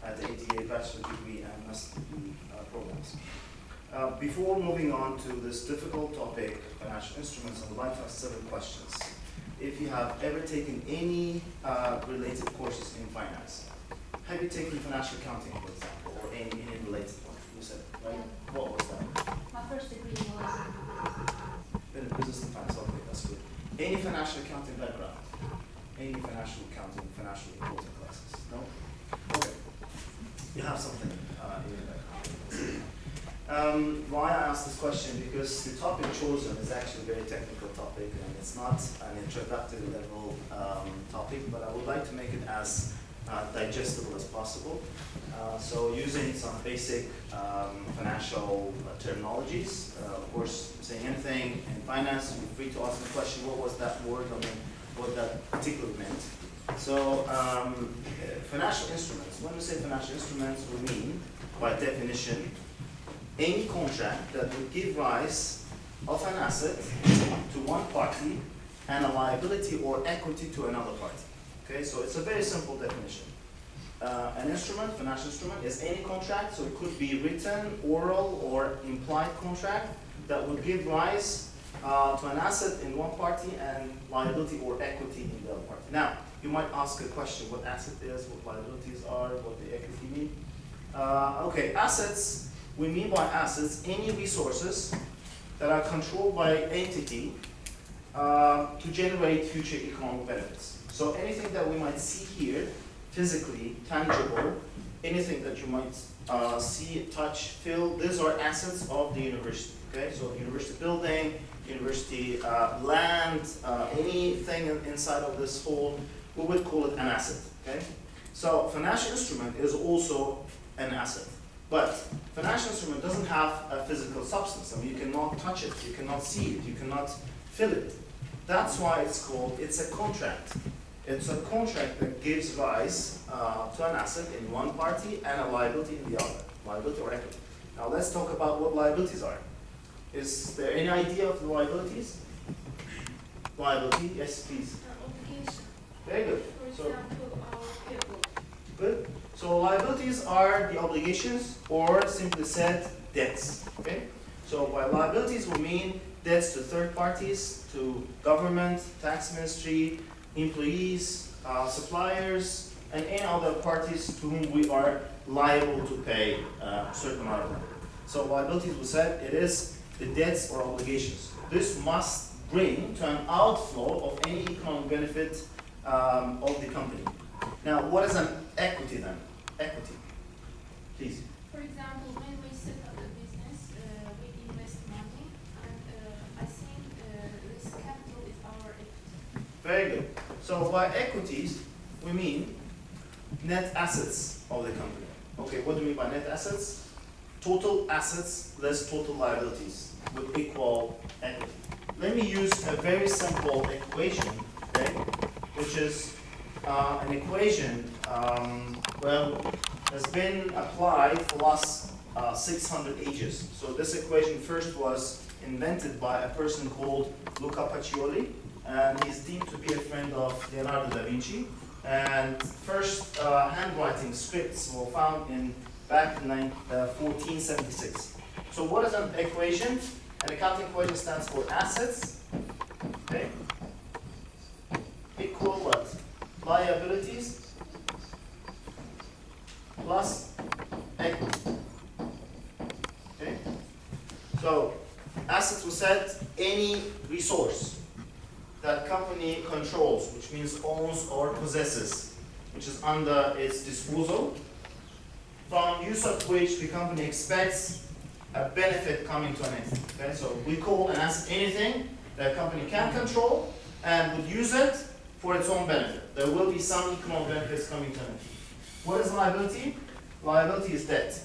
at the ATA bachelor degree and master degree programs. Before moving on to this difficult topic, financial instruments, I would like to ask several questions. If you have ever taken any related courses in finance, have you taken financial accounting, for example, or any related one? You said, right? Yeah. What was that? My first degree was in business and finance. Okay, that's good. Any financial accounting background? Any financial accounting, financial reporting classes? No? Okay. You have something in your background. Why I ask this question? Because the topic chosen is actually a very technical topic, and it's not an introductory level topic, but I would like to make it as digestible as possible. So using some basic financial terminologies, of course, saying anything in finance, you're free to ask the question, what was that word, I mean, what that particularly meant. So financial instruments, when we say financial instruments, we mean, by definition, any contract that would give rise of an asset to one party and a liability or equity to another party. Okay, so it's a very simple definition. An instrument, financial instrument, is any contract, so it could be written, oral, or implied contract that would give rise to an asset in one party and liability or equity in the other party. Now, you might ask a question, what asset is, what liabilities are, what the equity mean. Okay, assets, we mean by assets any resources that are controlled by entity to generate future economic benefits. So anything that we might see here, physically, tangible, anything that you might see, touch, feel, these are assets of the university. Okay, so university building, university land, anything inside of this whole, we would call it an asset. Okay, so financial instrument is also an asset, but financial instrument doesn't have a physical substance. I mean, you cannot touch it, you cannot see it, you cannot feel it. That's why it's called, it's a contract. It's a contract that gives rise to an asset in one party and a liability in the other, liability or equity. Now let's talk about what liabilities are. Is there any idea of the liabilities? Liability, yes, please. obligation. Very good. For So, example, our payable. good. So liabilities are the obligations, or simply said, debts. Okay. So by liabilities we mean debts to third parties, to government, tax ministry, employees, suppliers, and any other parties to whom we are liable to pay a certain amount of money. So liabilities, we said, it is the debts or obligations. This must bring to an outflow of any economic benefit of the company. Now, what is an equity then? Equity, please. For example, when we set up a business, we invest money, and I think this capital is our equity. Very good. So by equities, we mean net assets of the company. Okay, what do we mean by net assets? Total assets less total liabilities would equal equity. Let me use a very simple equation, okay, which is an equation has been applied for the last 600 ages. So this equation first was invented by a person called Luca Pacioli, and he's deemed to be a friend of Leonardo da Vinci. And first handwriting scripts were found back in 1476. So what is an equation? An accounting equation stands for assets, okay, equal what? Liabilities plus equity. Okay? So assets, we said, any resource that company controls, which means owns or possesses, which is under its disposal, from use of which the company expects a benefit coming to an end. Okay, so we call an asset anything that a company can control and would use it for its own benefit. There will be some economic benefits coming to an end. What is liability? Liability is debt.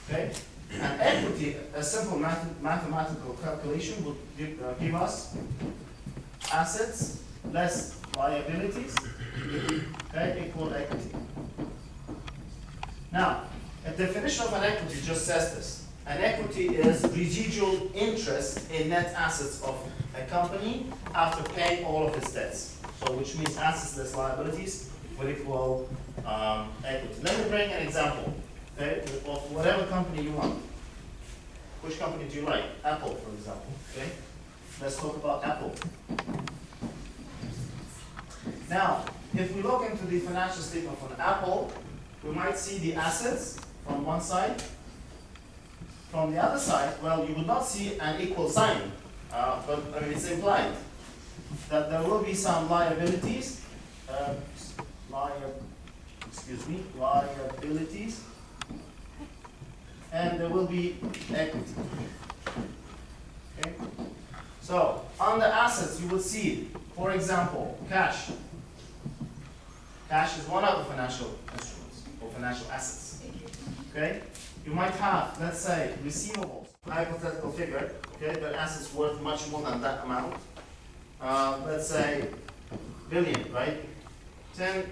Okay, and equity, a simple mathematical calculation would give us assets less liabilities, okay, equal equity. Now, a definition of an equity just says this. An equity is residual interest in net assets of a company after paying all of its debts. So which means assets less liabilities will equal equity. Let me bring an example, okay, of whatever company you want. Which company do you like? Apple, for example. Okay, let's talk about Apple. Now, if we look into the financial statement for Apple, we might see the assets from one side. From the other side, well, you would not see an equal sign, but I mean, it's implied that there will be some liabilities, liabilities, and there will be equity. Okay? So, on the assets, you would see, for example, cash. Cash is one of the financial instruments or financial assets. Okay? You might have, let's say, receivables, hypothetical figure, okay, but assets worth much more than that amount. Let's say billion, right? 10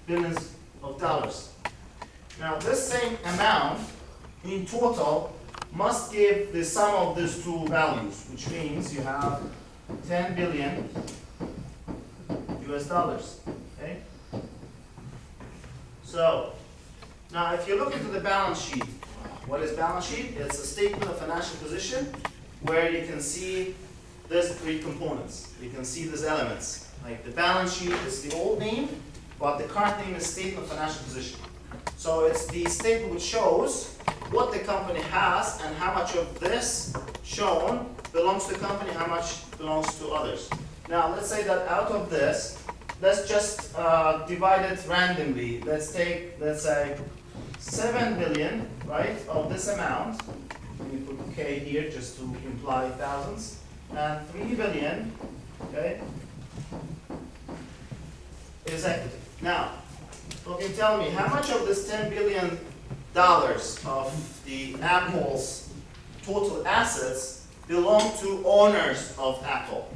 billions of dollars. Now, this same amount in total must give the sum of these two values, which means you have 10 billion US dollars. Okay? So, now if you look into the balance sheet, what is balance sheet? It's a statement of financial position where you can see these three components. You can see these elements. Like the balance sheet is the old name, but the current name is statement of financial position. So it's the statement which shows what the company has and how much of this shown belongs to the company, how much belongs to others. Now let's say that out of this, let's just divide it randomly. Let's take, let's say, 7 billion, right, of this amount. Let me put K here just to imply thousands. And 3 billion, okay, is equity. Now, you can tell me how much of this $10 billion of the Apple's total assets belong to owners of Apple?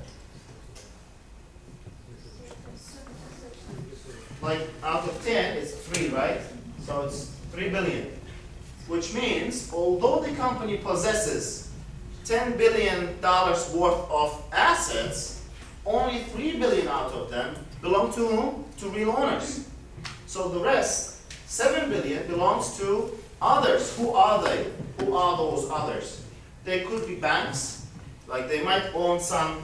Like out of 10, it's 3, right? So it's 3 billion. Which means, although the company possesses $10 billion worth of assets, only 3 billion out of them belong to whom? To real owners. So the rest, 7 billion, belongs to others. Who are they? Who are those others? They could be banks, like they might owe some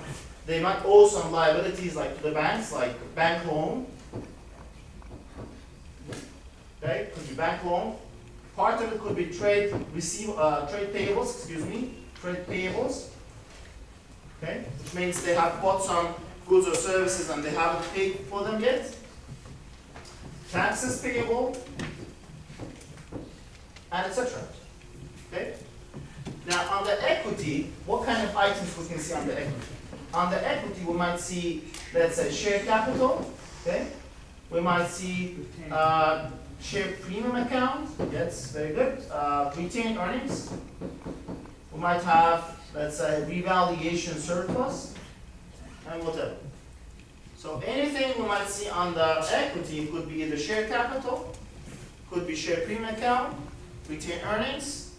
liabilities like to the banks, like bank loan. Okay, could be bank loan. Part of it could be trade payables, trade payables. Okay, which means they have bought some goods or services and they haven't paid for them yet. Taxes payable, and etc. Okay. Now on the equity, what kind of items we can see on the equity? On the equity, we might see, let's say, share capital. Okay. We might see share premium account. Yes, very good. Retained earnings. We might have, let's say, revaluation surplus, and whatever. So anything we might see on the equity could be either share capital, could be share premium account, retained earnings,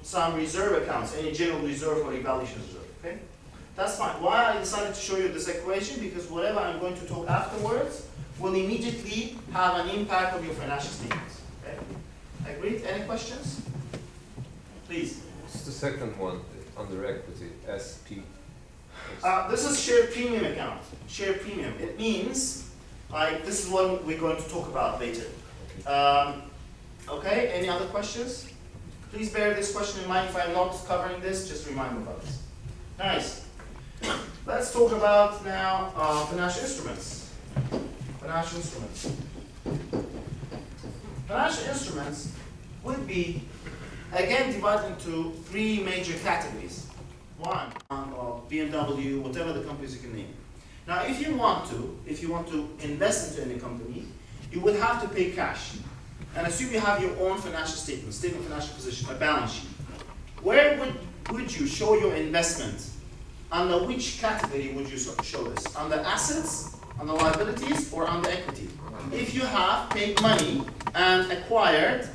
some reserve accounts, any general reserve or evaluation reserve. Okay, that's fine. Why I decided to show you this equation? Because whatever I'm going to talk afterwards will immediately have an impact on your financial statements. Okay, agreed? Any questions? Please. What's the second one under equity? SP. This is share premium account. Share premium. It means, like, this is what we're going to talk about later. Okay, any other questions? Please bear this question in mind. If I'm not covering this, just remind me about this. Nice. Let's talk about now financial instruments. Financial instruments. Financial instruments would be, again, divided into three major categories. One, BMW, whatever the companies you can name. Now, if you want to invest into any company, you would have to pay cash. And assume you have your own financial statement of financial position, a balance sheet. Where would you show your investment? Under which category would you show this? Under assets, under liabilities, or under equity? If you have paid money and acquired,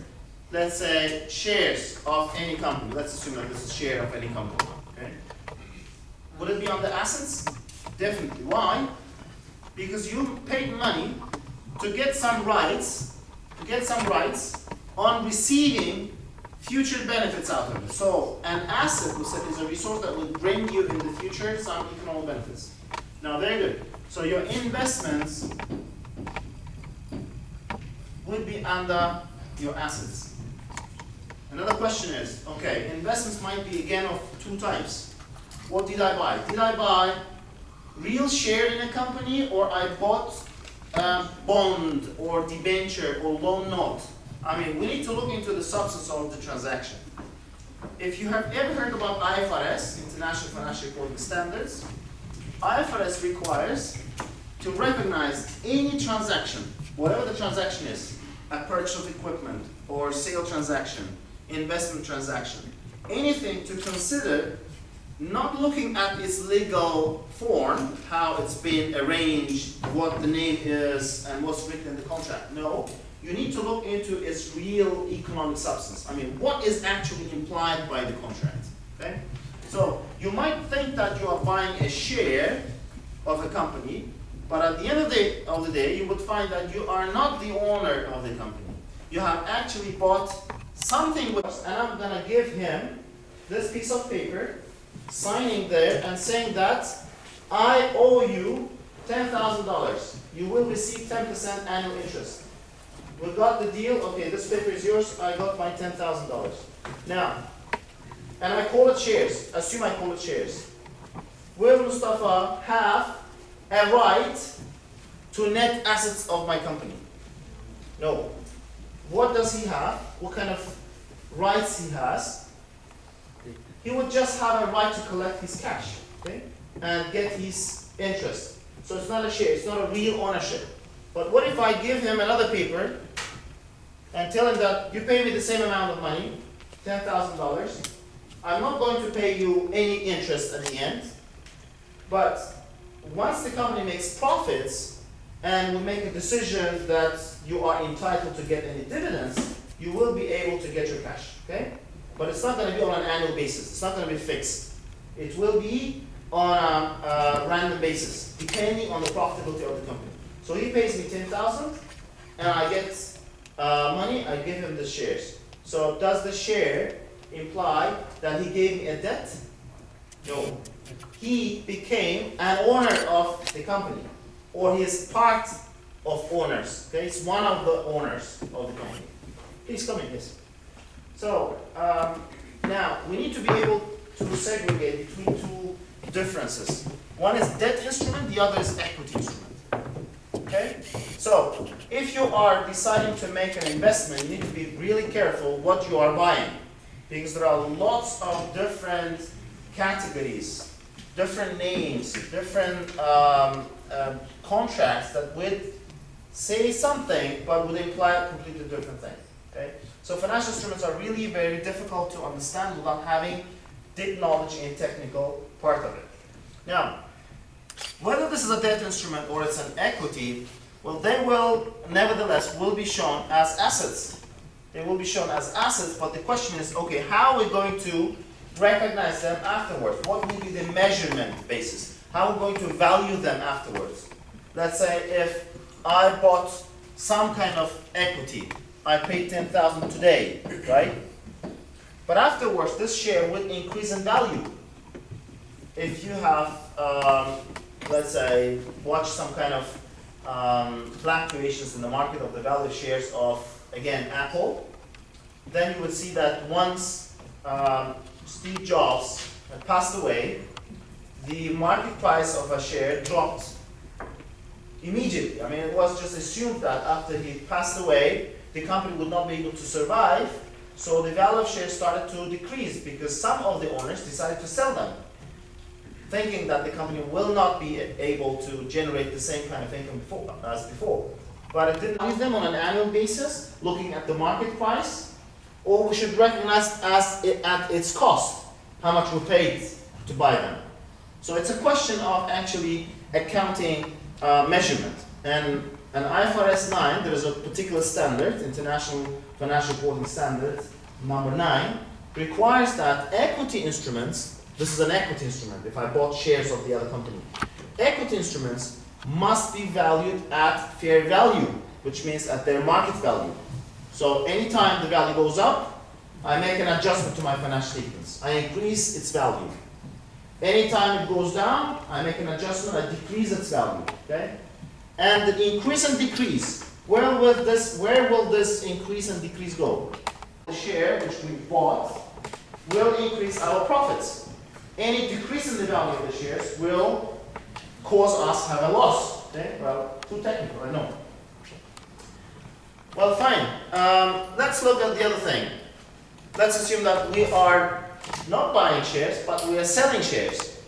let's say, shares of any company, let's assume that this is share of any company. Okay? Would it be under assets? Definitely. Why? Because you paid money to get some rights, on receiving future benefits out of it. So an asset, we said, is a resource that will bring you in the future some economic benefits. Now, very good. So your investments would be under your assets. Another question is, okay, investments might be again of two types. What did I buy? Did I buy real share in a company, or I bought a bond or debenture or loan note? I mean, we need to look into the substance of the transaction. If you have ever heard about IFRS, International Financial Reporting Standards, IFRS requires to recognize any transaction, whatever the transaction is, a purchase of equipment or sale transaction, investment transaction, anything to consider, not looking at its legal form, how it's been arranged, what the name is, and what's written in the contract. No, you need to look into its real economic substance. I mean, what is actually implied by the contract, okay? So, you might think that you are buying a share of a company, but at the end of the day, you would find that you are not the owner of the company. You have actually bought something with, and I'm gonna give him this piece of paper, signing there and saying that I owe you $10,000. You will receive 10% annual interest. We got the deal. Okay, this paper is yours. I got my $10,000. Now, and I call it shares. Assume I call it shares. Will Mustafa have a right to net assets of my company? No. What does he have? What kind of rights he has? He would just have a right to collect his cash, okay, and get his interest. So it's not a share, it's not a real ownership. But what if I give him another paper and tell him that you pay me the same amount of money, $10,000, I'm not going to pay you any interest at the end, but once the company makes profits and we make a decision that you are entitled to get any dividends, you will be able to get your cash, okay? But it's not going to be on an annual basis. It's not going to be fixed. It will be on a random basis, depending on the profitability of the company. So he pays me $10,000, and I get money. I give him the shares. So does the share imply that he gave me a debt? No. He became an owner of the company, or he is part of owners. Okay, it's one of the owners of the company. Please come in, yes. So, now, we need to be able to segregate between two differences. One is debt instrument, the other is equity instrument. Okay? So, if you are deciding to make an investment, you need to be really careful what you are buying. Because there are lots of different categories, different names, different contracts that would say something, but would imply a completely different thing. Okay? So financial instruments are really very difficult to understand without having deep knowledge in technical part of it. Now, whether this is a debt instrument or it's an equity, well, they will nevertheless will be shown as assets. They will be shown as assets, but the question is, okay, how are we going to recognize them afterwards? What will be the measurement basis? How are we going to value them afterwards? Let's say if I bought some kind of equity, I paid $10,000 today, right? But afterwards, this share will increase in value. If you have, let's say, watched some kind of fluctuations in the market of the value of shares of, again, Apple, then you would see that once Steve Jobs had passed away, the market price of a share dropped immediately. I mean, it was just assumed that after he passed away, the company would not be able to survive, so the value of shares started to decrease because some of the owners decided to sell them, thinking that the company will not be able to generate the same kind of income as before. But it didn't use them on an annual basis, looking at the market price, or we should recognize at its cost, how much we paid to buy them. So it's a question of actually accounting measurement. And IFRS 9, there is a particular standard, International Financial Reporting Standard, number 9, requires that equity instruments, this is an equity instrument, if I bought shares of the other company, equity instruments must be valued at fair value, which means at their market value. So anytime the value goes up, I make an adjustment to my financial statements. I increase its value. Anytime it goes down, I make an adjustment, I decrease its value. Okay? And the increase and decrease, where will this increase and decrease go? The share which we bought will increase our profits. Any decrease in the value of the shares will cause us to have a loss. Okay? Well, too technical, I know. Well, fine. Let's look at the other thing. Let's assume that we are not buying shares, but we are selling shares.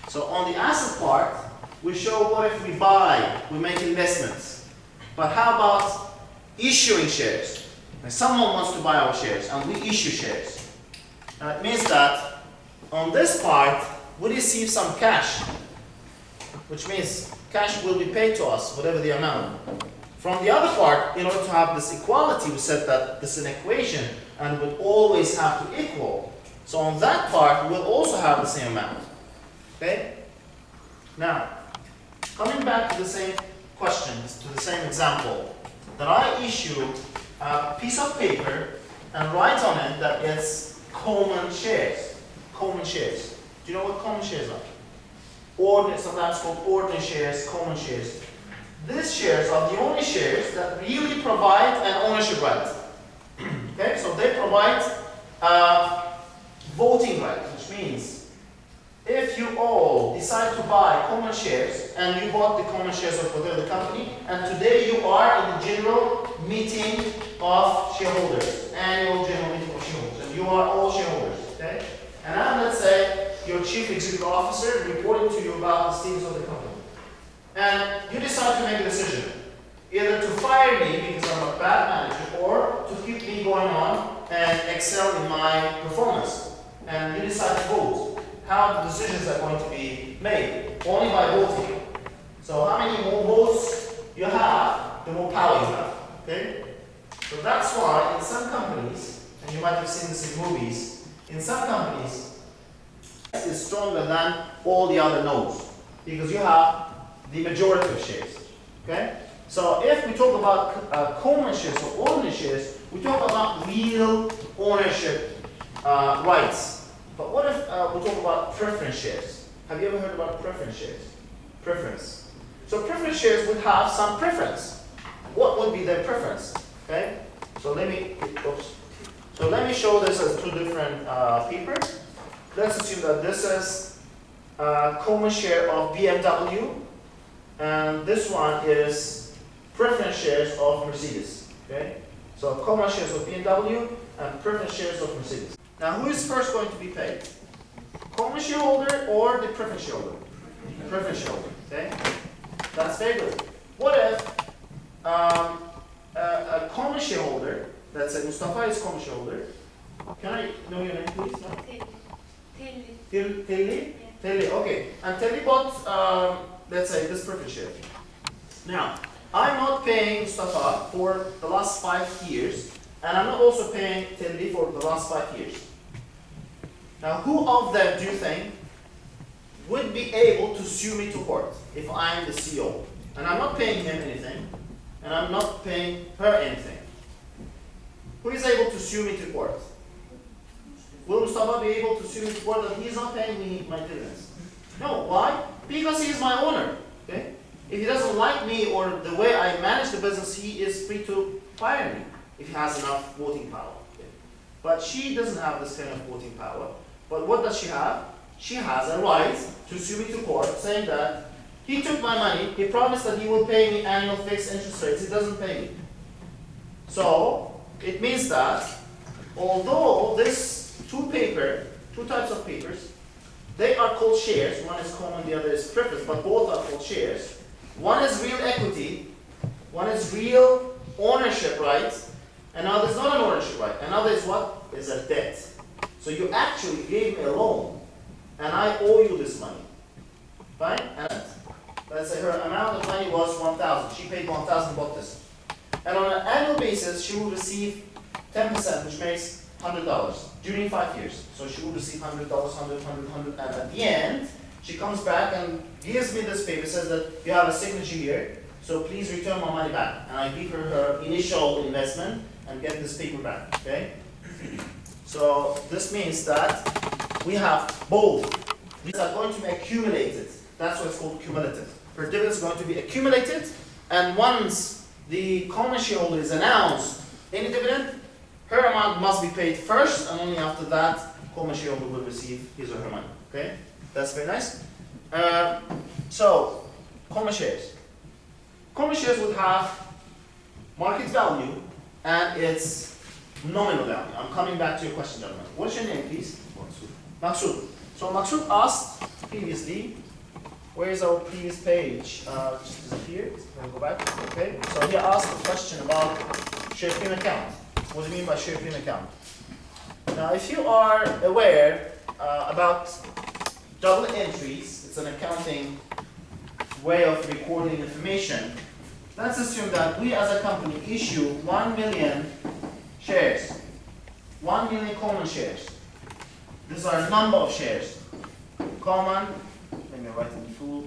So on the asset part, we show what if we buy, we make investments. But how about issuing shares? Like someone wants to buy our shares and we issue shares. Now it means that on this part, we receive some cash, which means cash will be paid to us, whatever the amount. From the other part, in order to have this equality, we said that this is an equation and would always have to equal. So on that part, we'll also have the same amount. Okay? Now, coming back to the same question, to the same example, that I issue a piece of paper and write on it that it's common shares. Common shares. Do you know what common shares are? Sometimes called ordinary shares, common shares. These shares are the only shares that really provide an ownership right. Okay, so they provide voting right, which means if you all decide to buy common shares and you bought the common shares of whatever the company, and today you are in the general meeting of shareholders, annual general meeting of shareholders, and you are all shareholders, okay? And now let's say your chief executive officer reporting to you about the status of the company. And you decide to make a decision, either to fire me because I'm a bad manager, or to keep me going on and excel in my performance. And you decide to vote. How the decisions are going to be made? Only by voting. So how many more votes you have, the more power you have. Okay? So that's why in some companies, and you might have seen this in movies, in some companies, yes is stronger than all the other no's, because you have the majority of shares. Okay? So if we talk about common shares or ordinary shares, we talk about real ownership rights. But what if we talk about preference shares? Have you ever heard about preference shares? Preference. So preference shares would have some preference. What would be their preference? Okay? So let me show this as two different papers. Let's assume that this is common share of BMW. And this one is preference shares of Mercedes. Okay? So common shares of BMW and preference shares of Mercedes. Now who is first going to be paid? Common shareholder or the preference shareholder? Preference shareholder. Okay? That's very good. What if a common shareholder, let's say Mustafa is common shareholder. Can I know your name please? No? Telli? Telli, okay. And Telli bought let's say this preference share. Now, I'm not paying Mustafa for the last 5 years, and I'm not also paying Telli for the last 5 years. Now, who of them do you think would be able to sue me to court if I'm the CEO? And I'm not paying him anything, and I'm not paying her anything. Who is able to sue me to court? Will Mustafa be able to sue me to court that he's not paying me my dividends? No, why? Because he is my owner. Okay? If he doesn't like me or the way I manage the business, he is free to fire me if he has enough voting power. Okay? But she doesn't have this kind of voting power. But what does she have? She has a right to sue me to court, saying that he took my money, he promised that he will pay me annual fixed interest rates, he doesn't pay me. So, it means that although this two types of papers, they are called shares. One is common, the other is preference, but both are called shares. One is real equity, one is real ownership right, another is not an ownership right. Another is what? Is a debt. So you actually gave me a loan, and I owe you this money. Fine? And let's say her amount of money was 1,000. She paid 1,000, bought this. And on an annual basis, she will receive 10%, which makes $100 during 5 years. So she will receive $100, 100, 100, 100, and at the end, She comes back and gives me this paper, says that you have a signature here, so please return my money back. And I give her her initial investment and get this paper back, okay? So this means that we have both. These are going to be accumulated. That's what's called cumulative. Her dividend is going to be accumulated, and once the common shareholder is announced any dividend, her amount must be paid first, and only after that, common shareholder will receive his or her money. Okay? That's very nice. So, common shares. Common shares would have market value and its nominal value. I'm coming back to your question, gentlemen. What's your name, please? Maksud. So Maksud asked previously, where is our previous page? Just disappeared. Let me go back. Okay. So he asked a question about share premium account. What do you mean by share premium account? Now, if you are aware about double entries, it's an accounting way of recording information. Let's assume that we as a company issue 1 million shares, 1 million common shares. These are number of shares. Common, let me write it in full,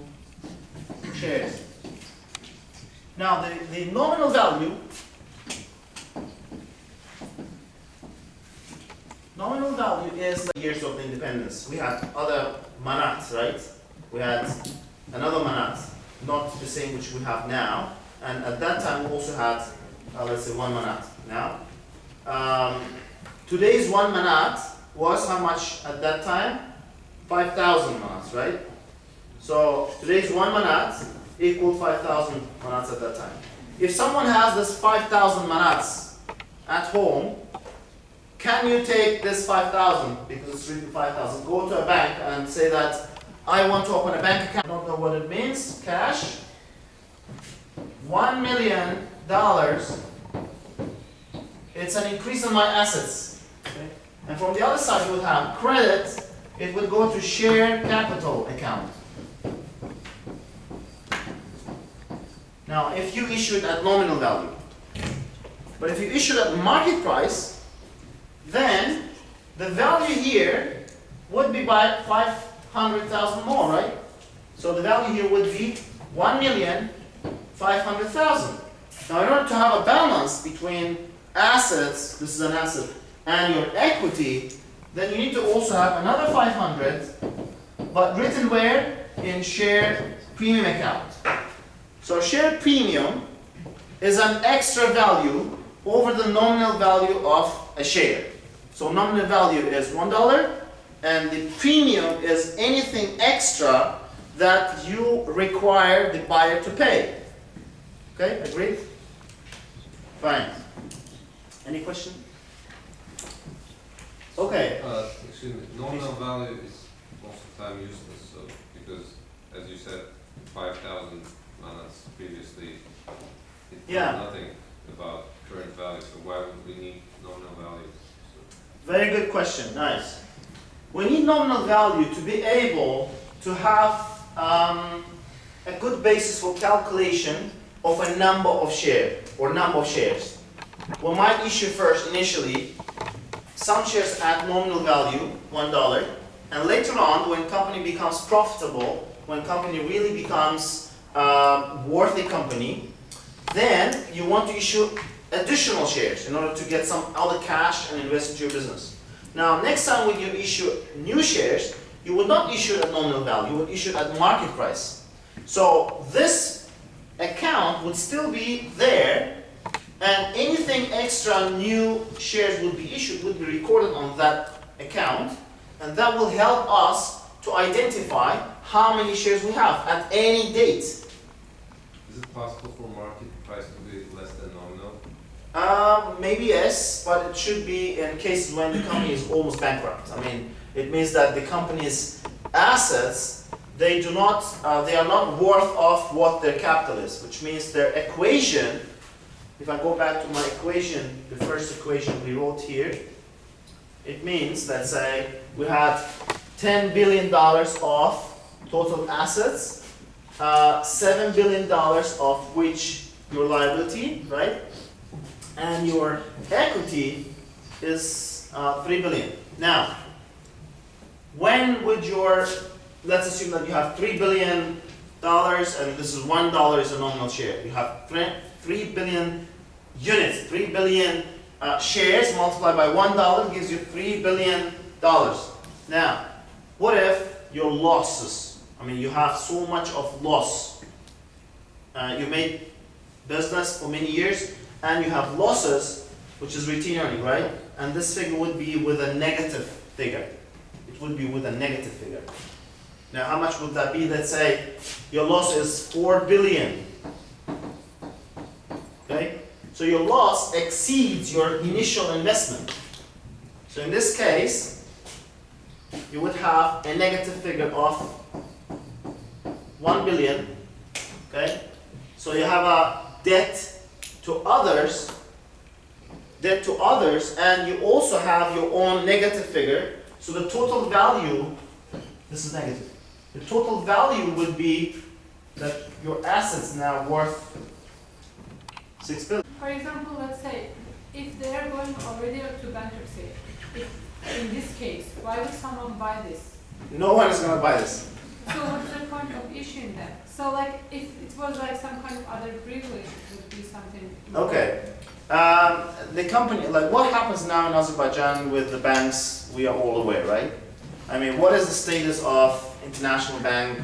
shares. Now the nominal value, is the years of the independence. We had other manat, right? We had another manat, not the same which we have now. And at that time we also had, let's say, 1 manat. Now, today's 1 manat was how much at that time? 5,000 manats, right? So today's 1 manat equal 5,000 manats at that time. If someone has this 5,000 manats at home, can you take this 5,000, because it's really 5,000, go to a bank and say that I want to open a bank account, I don't know what it means, cash, $1 million, it's an increase in my assets. Okay? And from the other side you would have credit, it would go to share capital account. Now if you issued at nominal value, but if you issued at market price, then the value here would be by 500,000 more, right? So the value here would be 1,500,000. Now in order to have a balance between assets, this is an asset, and your equity, then you need to also have another 500, but written where? In share premium account. So share premium is an extra value over the nominal value of a share. So nominal value is $1, and the premium is anything extra that you require the buyer to pay. Okay, agreed? Fine. Any question? Okay. Excuse me, nominal value is most of the time useless, so, because, as you said, 5,000 manats previously, it Yeah. told nothing about current value, so why would we need nominal value? Very good question, nice. We need nominal value to be able to have a good basis for calculation of a number of shares or number of shares. We might issue first initially some shares at nominal value, $1, and later on when company becomes profitable, when company really becomes worthy company, then you want to issue additional shares in order to get some other cash and invest into your business. Now, next time when you issue new shares, you would not issue at nominal value, you would issue at market price. So this account would still be there, and anything extra new shares would be issued, would be recorded on that account, and that will help us to identify how many shares we have at any date. Is it possible for market price to be less than nominal? Maybe yes, but it should be in cases when the company is almost bankrupt. I mean, it means that the company's assets, they are not worth of what their capital is, which means their equation, if I go back to my equation, the first equation we wrote here, it means, let's say, we had $10 billion of total assets, $7 billion of which your liability, right? And your equity is $3 billion. Now, when would your let's assume that you have $3 billion and this is $1 is a nominal share. You have 3 billion units, 3 billion shares multiplied by $1 gives you $3 billion. Now, what if your losses, I mean, you have so much of loss. You made business for many years and you have losses, which is routine earning, right? And this figure would be with a negative figure. It would be with a negative figure. Now, how much would that be? Let's say your loss is 4 billion. Okay? So your loss exceeds your initial investment. So in this case, you would have a negative figure of 1 billion. Okay? So you have a debt to others, and you also have your own negative figure. So the total value, this is negative. The total value would be that your assets now worth 6 billion. For example, let's say if they are going already to bankruptcy, in this case, why would someone buy this? No one is going to buy this. So what's the point of issuing that? So like if it was like some kind of other privilege, it would be something. Okay. The company, like what happens now in Azerbaijan with the banks, we are all aware, right? I mean, what is the status of International Bank,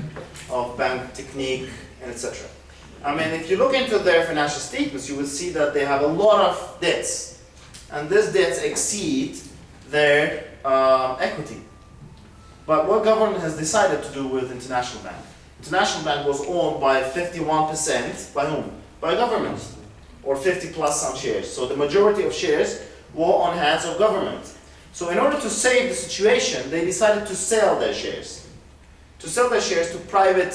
of Bank Technique, and etc.? I mean, if you look into their financial statements, you will see that they have a lot of debts, and these debts exceed their equity. But what government has decided to do with International Bank? International Bank was owned by 51%, by whom? By government, or 50 plus some shares. So the majority of shares were on hands of government. So in order to save the situation, they decided to sell their shares. To sell their shares to private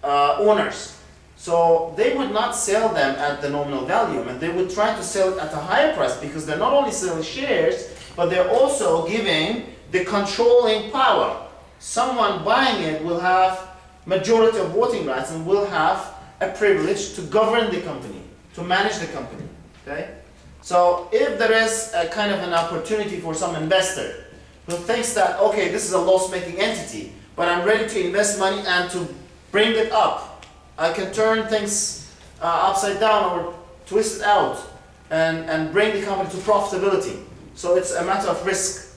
owners. So they would not sell them at the nominal value, and they would try to sell it at a higher price because they're not only selling shares, but they're also giving the controlling power. Someone buying it will have majority of voting rights and will have a privilege to govern the company, to manage the company. Okay? So if there is a kind of an opportunity for some investor who thinks that, okay, this is a loss-making entity, but I'm ready to invest money and to bring it up, I can turn things upside down or twist it out and bring the company to profitability. So it's a matter of risk.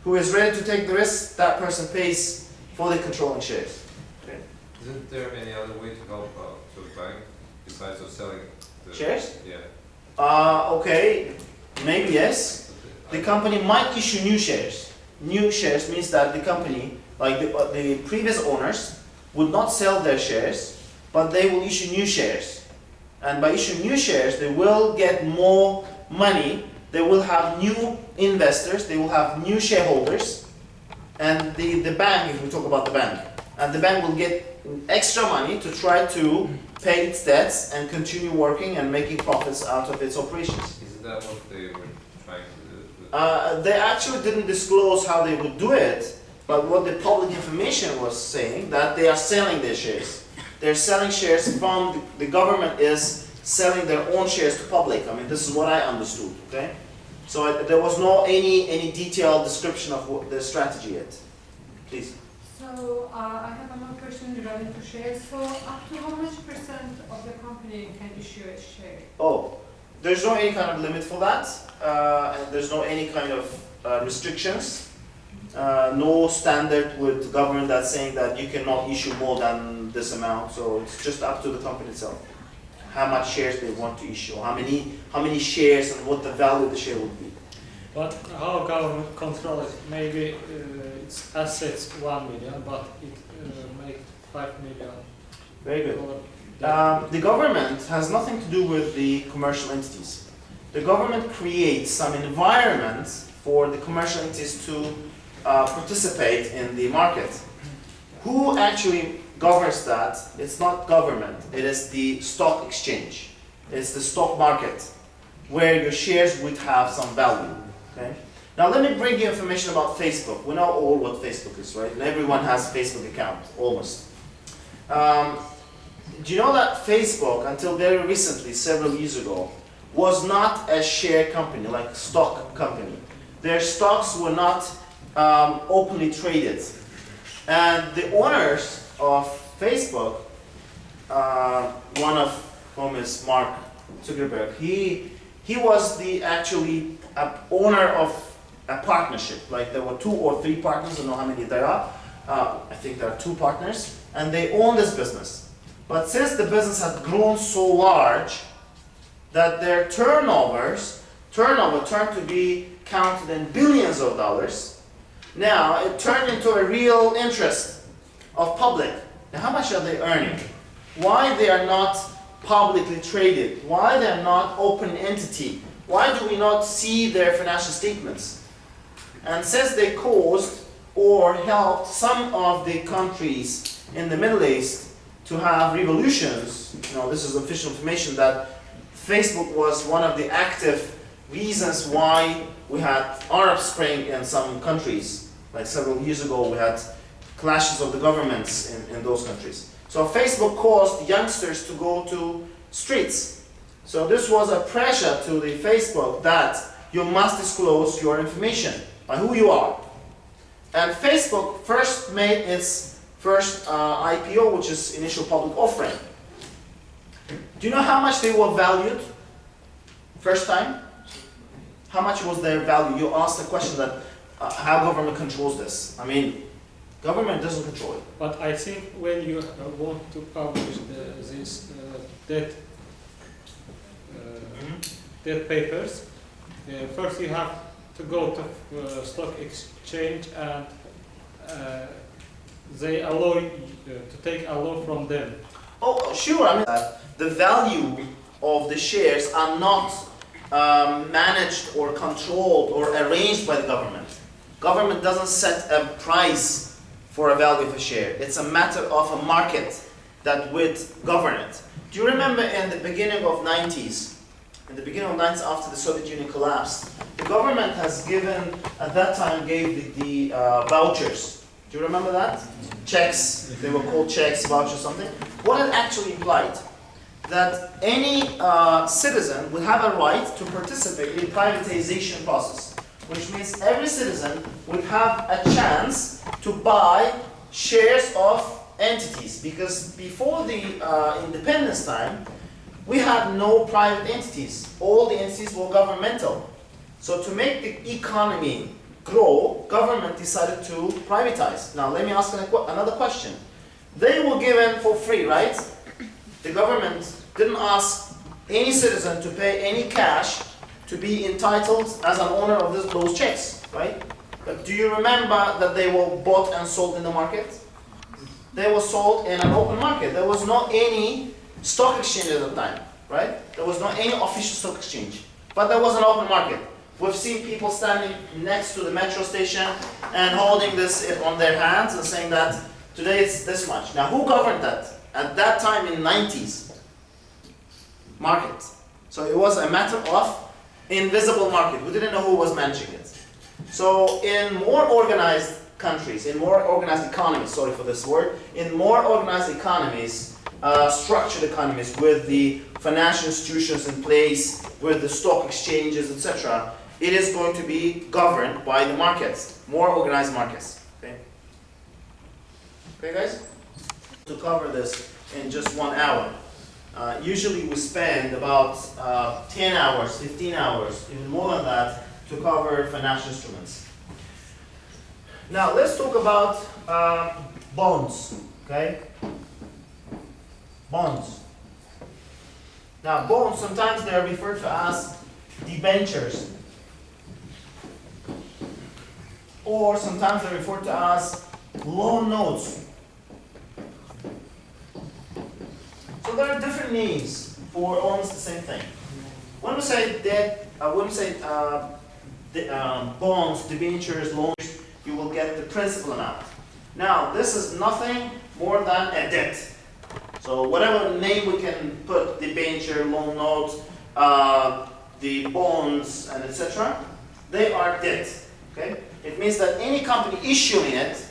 Who is ready to take the risk, that person pays for the controlling shares. Okay. Isn't there any other way to help to the bank besides of selling the shares? Yeah. Okay, maybe yes. The company might issue new shares. New shares means that the company, like the previous owners, would not sell their shares, but they will issue new shares. And by issuing new shares, they will get more money. They will have new investors, they will have new shareholders, and the bank, if we talk about the bank, and the bank will get extra money to try to pay its debts and continue working and making profits out of its operations. Isn't that what they were trying to do? They actually didn't disclose how they would do it, but what the public information was saying, that they are selling their shares. They're selling shares from, the government is selling their own shares to public. I mean, this is what I understood, okay? So there was no any detailed description of what the strategy yet. Please. So I have another question regarding to shares. So up to how much percent of the company can issue a share? Oh, there's no any kind of limit for that, and there's no any kind of restrictions. No standard with government that's saying that you cannot issue more than this amount. So it's just up to the company itself. How much shares they want to issue, how many shares and what the value of the share would be. But how government controls it? Maybe its assets 1 million, but it makes 5 million. Very good. The government has nothing to do with the commercial entities. The government creates some environment for the commercial entities to participate in the market. Who actually governs that? It's not government, it is the stock exchange. It's the stock market where your shares would have some value. Okay? Now let me bring you information about Facebook. We know all what Facebook is, right? And everyone has a Facebook account, almost. Do you know that Facebook, until very recently, several years ago, was not a share company, like a stock company. Their stocks were not openly traded. And the owners of Facebook, one of whom is Mark Zuckerberg, he was the actually owner of a partnership. Like there were 2 or 3 partners, I don't know how many there are. I think there are 2 partners, and they own this business. But since the business had grown so large that their turnover turned to be counted in billions of dollars, now it turned into a real interest of public. Now how much are they earning? Why they are not publicly traded? Why they are not open entity? Why do we not see their financial statements? And since they caused or helped some of the countries in the Middle East to have revolutions, this is official information that Facebook was one of the active reasons why we had Arab Spring in some countries. Like several years ago we had clashes of the governments in those countries. So Facebook caused youngsters to go to streets. So this was a pressure to the Facebook that you must disclose your information by who you are. And Facebook first made its first IPO, which is initial public offering. Do you know how much they were valued first time? How much was their value? You asked the question that how government controls this. I mean, government doesn't control it. But I think when you want to publish these debt papers, first you have to go to stock exchange and they allow you to take a loan from them. Oh, sure. I mean, the value of the shares are not managed or controlled or arranged by the government. Government doesn't set a price for a value of a share. It's a matter of a market that would govern it. Do you remember in the beginning of 90s, after the Soviet Union collapsed, the government has given, at that time gave the vouchers. Do you remember that? Checks, they were called checks, vouchers, something. What it actually implied? That any citizen would have a right to participate in the privatization process, which means every citizen would have a chance to buy shares of entities, because before the independence time, we had no private entities. All the entities were governmental. So to make the economy grow, government decided to privatize. Now let me ask another question. They were given for free, right? The government didn't ask any citizen to pay any cash to be entitled as an owner of those checks, right? But do you remember that they were bought and sold in the market? They were sold in an open market. There was not any stock exchange at the time, right? There was not any official stock exchange, but there was an open market. We've seen people standing next to the metro station and holding this on their hands and saying that today it's this much. Now who governed that? At that time in the 90s, market. So it was a matter of invisible market. We didn't know who was managing it. So in more organized countries, in more organized economies, sorry for this word, in more organized economies, structured economies with the financial institutions in place, with the stock exchanges, etc., it is going to be governed by the markets, more organized markets. Okay, okay guys? To cover this in just 1 hour. Usually we spend about 10 hours, 15 hours, even more than that, to cover financial instruments. Now let's talk about bonds, okay? Bonds. Now bonds, sometimes they are referred to as debentures. Or sometimes they're referred to as loan notes. So there are different names for almost the same thing. When we say debt, when we say bonds, debentures, loans, you will get the principal amount. Now, this is nothing more than a debt. So whatever name we can put, debenture, loan notes, the bonds, and etc., they are debt. Okay? It means that any company issuing it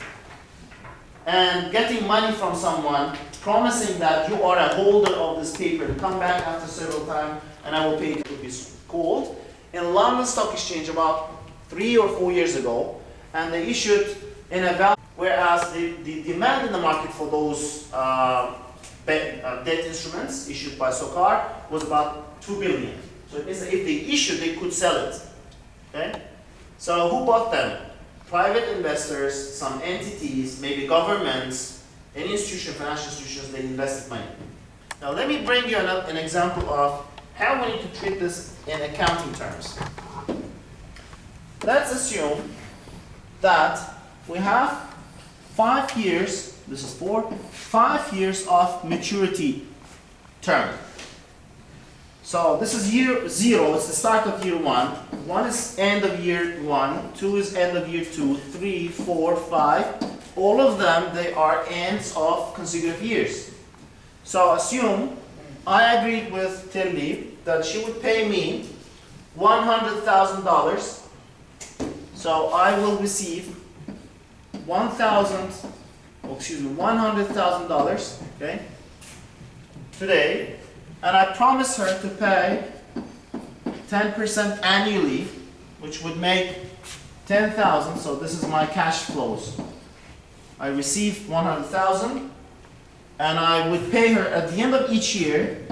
and getting money from someone, promising that you are a holder of this paper to come back after several times and I will pay it, will be called. In London Stock Exchange about 3 or 4 years ago, and they issued in a value whereas the demand in the market for those debt instruments issued by SOCAR was about 2 billion. So it means that if they issued, they could sell it. Okay? So who bought them? Private investors, some entities, maybe governments, any institution, financial institutions, they invested money. Now let me bring you an example of how we need to treat this in accounting terms. Let's assume that we have 5 years, this is 5 years of maturity term. So this is year 0, it's the start of year 1. 1 is end of year 1, 2 is end of year 2, 3, 4, 5. All of them, they are ends of consecutive years. So assume I agreed with Tilly that she would pay me $100,000. So I will receive $100,000, okay, today, and I promise her to pay 10% annually, which would make 10,000. So this is my cash flows. I receive 100,000, and I would pay her at the end of each year,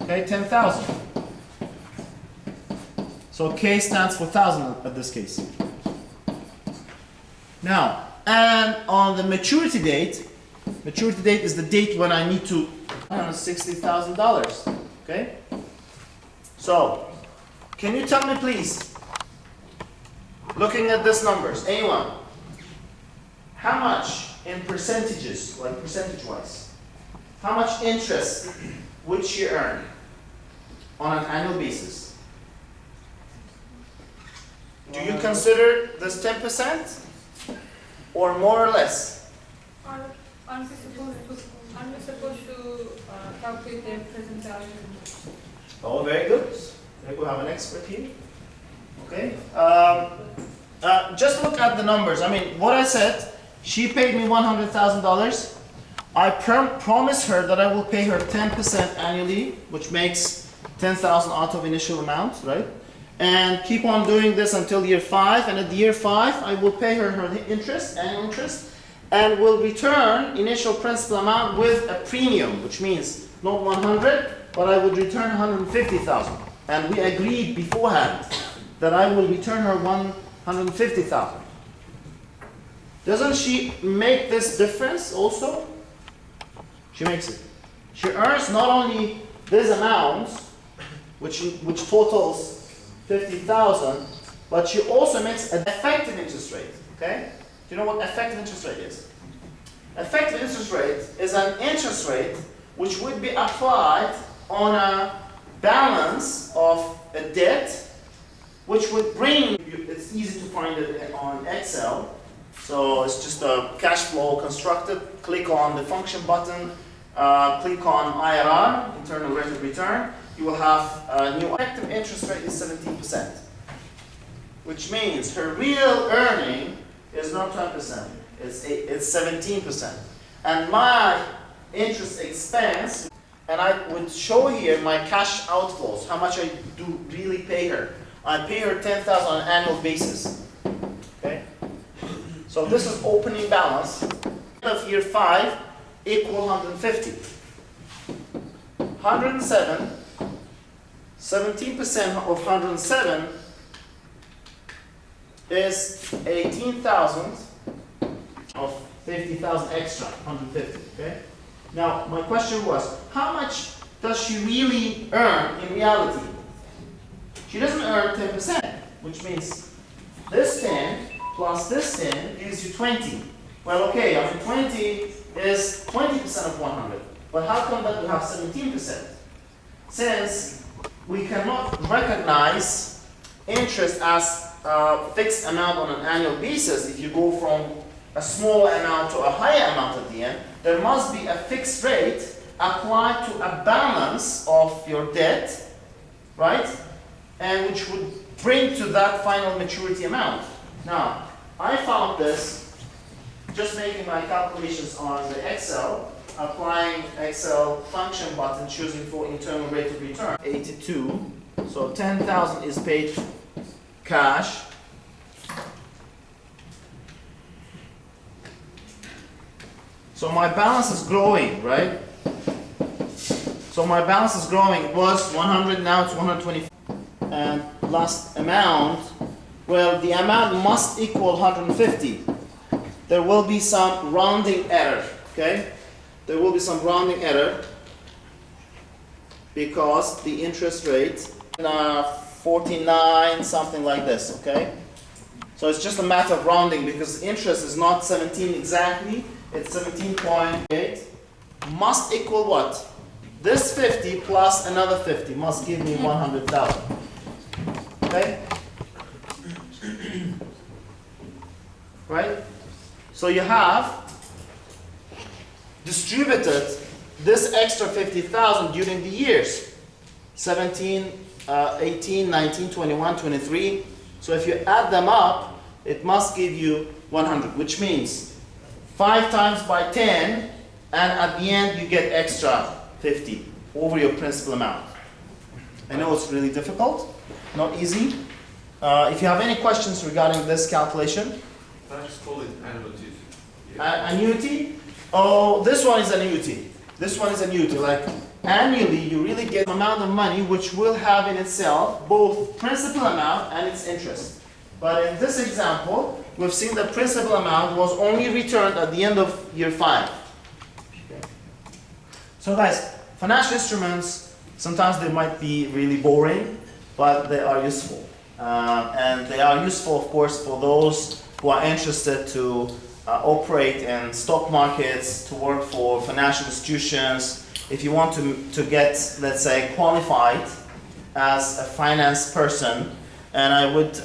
okay, 10,000. So K stands for 1,000 at this case. Now, and on the maturity date is the date when I need to $160,000. Okay? So, can you tell me please, looking at these numbers, anyone, how much in percentages, like percentage-wise, how much interest would she earn on an annual basis? Do you consider this 10% or more or less? I'm supposed to calculate their presentation. Oh, very good. Maybe we have an expert here. Okay. Just look at the numbers. I mean, what I said, she paid me $100,000. I promise her that I will pay her 10% annually, which makes 10,000 out of initial amount, right? And keep on doing this until year 5, and at year 5 I will pay her interest, annual interest, and will return initial principal amount with a premium, which means not 100, but I would return 150,000. And we agreed beforehand that I will return her 150,000. Doesn't she make this difference also? She makes it. She earns not only this amount, which totals 50,000, but she also makes an effective interest rate. Okay? Do you know what effective interest rate is? Effective interest rate is an interest rate which would be applied on a balance of a debt, which would bring you, it's easy to find it on Excel. So it's just a cash flow constructed. Click on the function button, click on IRR, internal rate of return. You will have a new effective interest rate is 17%, which means her real earning is not 10%, it's 17%. And my interest expense, and I would show here my cash outflows, how much I do really pay her. I pay her 10,000 on an annual basis. Okay? So this is opening balance. End of year 5 equal 150. 107. 17% of 107 is 18,000 of 50,000 extra, 150, okay? Now, my question was, how much does she really earn in reality? She doesn't earn 10%, which means this 10 plus this 10 gives you 20. Well, okay, I mean 20 is 20% of 100, but how come that we have 17%? Since we cannot recognize interest as a fixed amount on an annual basis. If you go from a small amount to a higher amount at the end, there must be a fixed rate applied to a balance of your debt, right? And which would bring to that final maturity amount. Now, I found this just making my calculations on the Excel, applying Excel function button, choosing for internal rate of return. 82, so 10,000 is paid cash. So my balance is growing, right? So my balance is growing. It was 100, now it's 120. And last amount, well, the amount must equal 150. There will be some rounding error, okay? There will be some rounding error because the interest rate 49, something like this, okay? So it's just a matter of rounding because interest is not 17 exactly, it's 17.8. Must equal what? This 50 plus another 50 must give me 100,000. Okay? Right? So you have distributed this extra 50,000 during the years. 17, 18, 19, 21, 23. So if you add them up, it must give you 100, which means 5 times by 10, and at the end you get extra 50 over your principal amount. I know it's really difficult, not easy. If you have any questions regarding this calculation. Can I just call it annuity? Annuity? Oh, this one is annuity. This one is annuity. Like annually, you really get an amount of money which will have in itself both principal amount and its interest. But in this example, we've seen the principal amount was only returned at the end of year 5. So guys, financial instruments, sometimes they might be really boring, but they are useful. And they are useful, of course, for those who are interested to operate in stock markets, to work for financial institutions. If you want to get, let's say, qualified as a finance person, and I would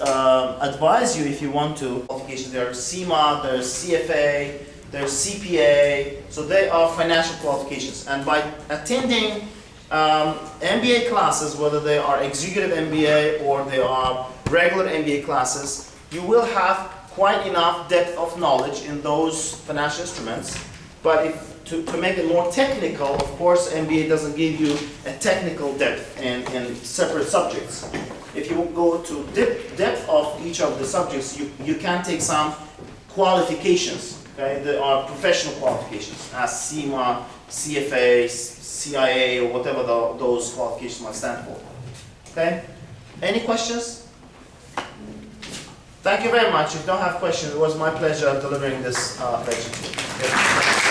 advise you if you want to qualifications. There's CIMA, there's CFA, there's CPA, so they are financial qualifications. And by attending MBA classes, whether they are executive MBA or they are regular MBA classes, you will have quite enough depth of knowledge in those financial instruments. But if to make it more technical, of course, MBA doesn't give you a technical depth in separate subjects. If you go to depth of each of the subjects, you can take some qualifications. Okay, there are professional qualifications as CIMA, CFA, CIA, or whatever those qualifications might stand for. Okay, any questions? Thank you very much. If you don't have questions, it was my pleasure delivering this lecture. Okay.